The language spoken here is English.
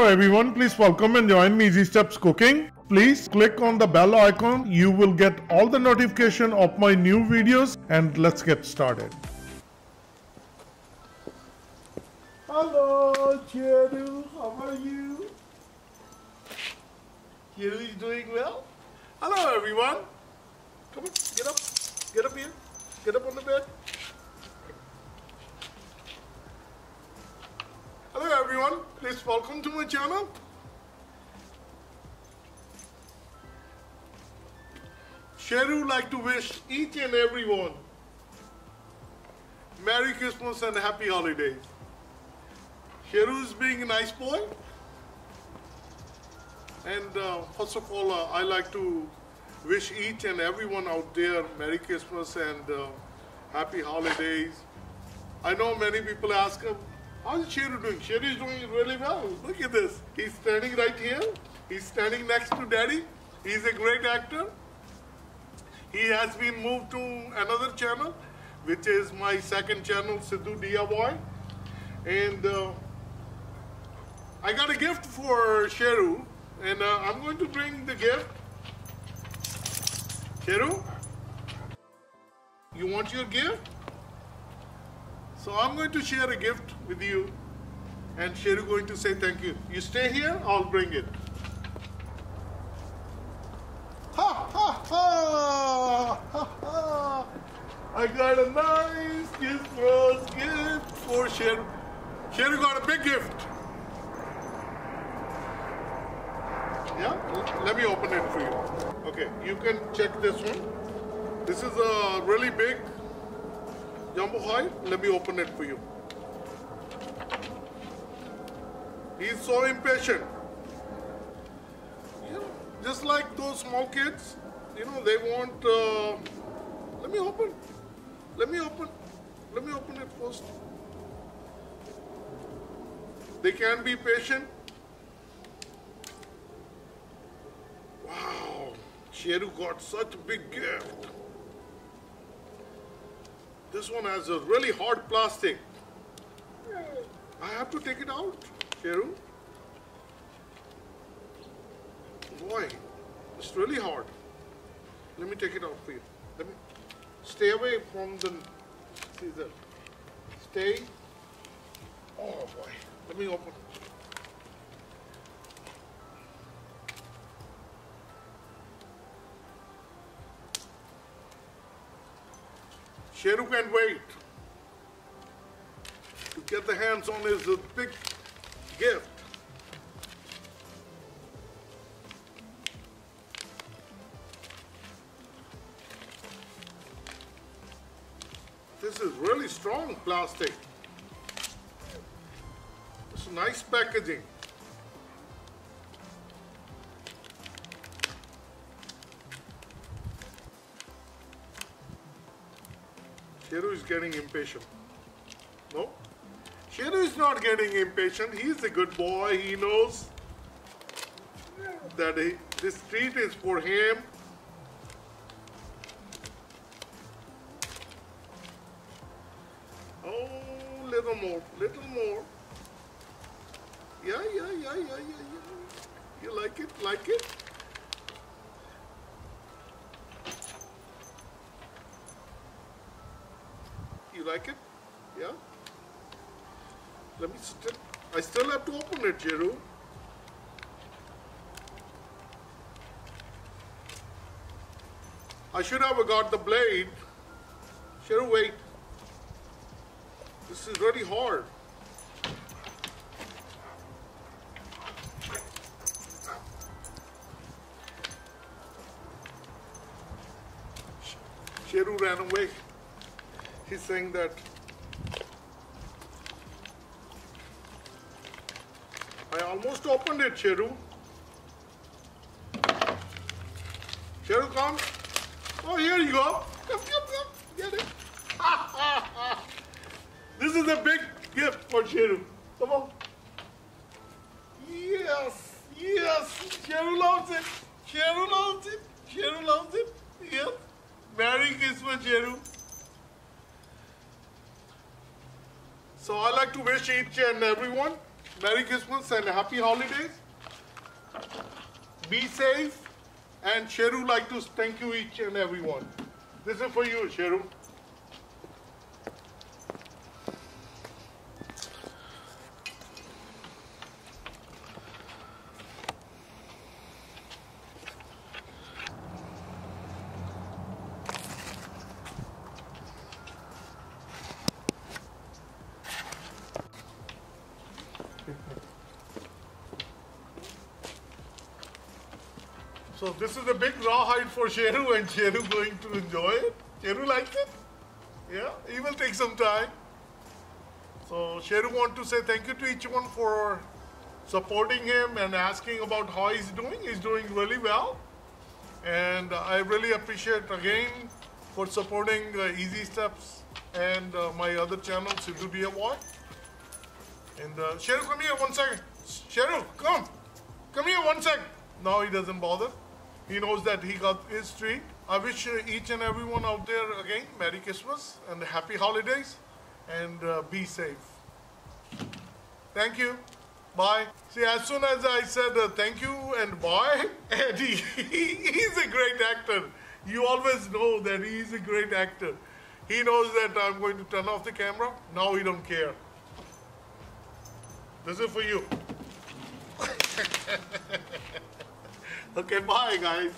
Hello everyone, please welcome and join me Easy Steps Cooking. Please click on the bell icon. You will get all the notification of my new videos, and let's get started. Hello, Sheru. How are you? Sheru is doing well. Hello, everyone. Come on, get up. Get up here. Get up on the bed. Hello, everyone. Please welcome to my channel. Sheru like to wish each and everyone Merry Christmas and Happy Holidays. Sheru is being a nice boy, and first of all, I like to wish each and everyone out there Merry Christmas and Happy Holidays. I know many people ask, how's Sheru doing? Sheru is doing really well. Look at this. He's standing right here. He's standing next to Daddy. He's a great actor. He has been moved to another channel, which is my second channel, Sidhu Diya Boy. And I got a gift for Sheru, and I'm going to bring the gift. Sheru, you want your gift? So I'm going to share a gift with you, and Sheru going to say thank you. You stay here, I'll bring it. Ha ha ha! Ha ha! I got a nice Christmas gift for Sheru. Sheru got a big gift. Yeah, let me open it for you. Okay, you can check this one. This is a really big jumbo hide. Let me open it for you. He's so impatient. You know, just like those small kids, you know, they want, let me open. Let me open it first. They can be patient. Wow, Sheru got such a big gift. This one has a really hard plastic. I have to take it out, Sheru. Boy, it's really hard. Let me take it out for you. Let me stay away from the scissor. Stay. Oh boy, let me open. Sheru can't wait to get the hands on his big gift. This is really strong plastic. It's nice packaging. Sheru is getting impatient. No? Sheru is not getting impatient. He's a good boy. He knows that this treat is for him. Oh, little more, little more. Yeah. You like it? Like it? You like it? Yeah? Let me I still have to open it, Sheru. I should have got the blade. Sheru, wait. This is really hard. Sheru ran away. He's saying that I almost opened it, Sheru. Sheru, come. Oh, here you go. Come. Get it. This is a big gift for Sheru. Come on. Yes. Sheru loves it. Sheru loves it. Yes. Merry Christmas, Sheru. So I like to wish each and everyone Merry Christmas and Happy Holidays. Be safe. And Sheru like to thank you each and everyone. This is for you, Sheru. So this is a big rawhide for Sheru, and Sheru going to enjoy it. Sheru likes it. Yeah, he will take some time. So Sheru want to say thank you to each one for supporting him and asking about how he's doing. He's doing really well. And I really appreciate again for supporting Easy Steps and my other channel, Sidhu DIY. And Sheru, come here 1 second. Sheru, come. Come here 1 second. Now he doesn't bother. He knows that he got his treat. I wish each and everyone out there again Merry Christmas and Happy Holidays, and be safe. Thank you. Bye. See, as soon as I said thank you and bye, and he's a great actor. You always know that he's a great actor. He knows that I'm going to turn off the camera. Now he don't care. This is for you. Okay, bye guys.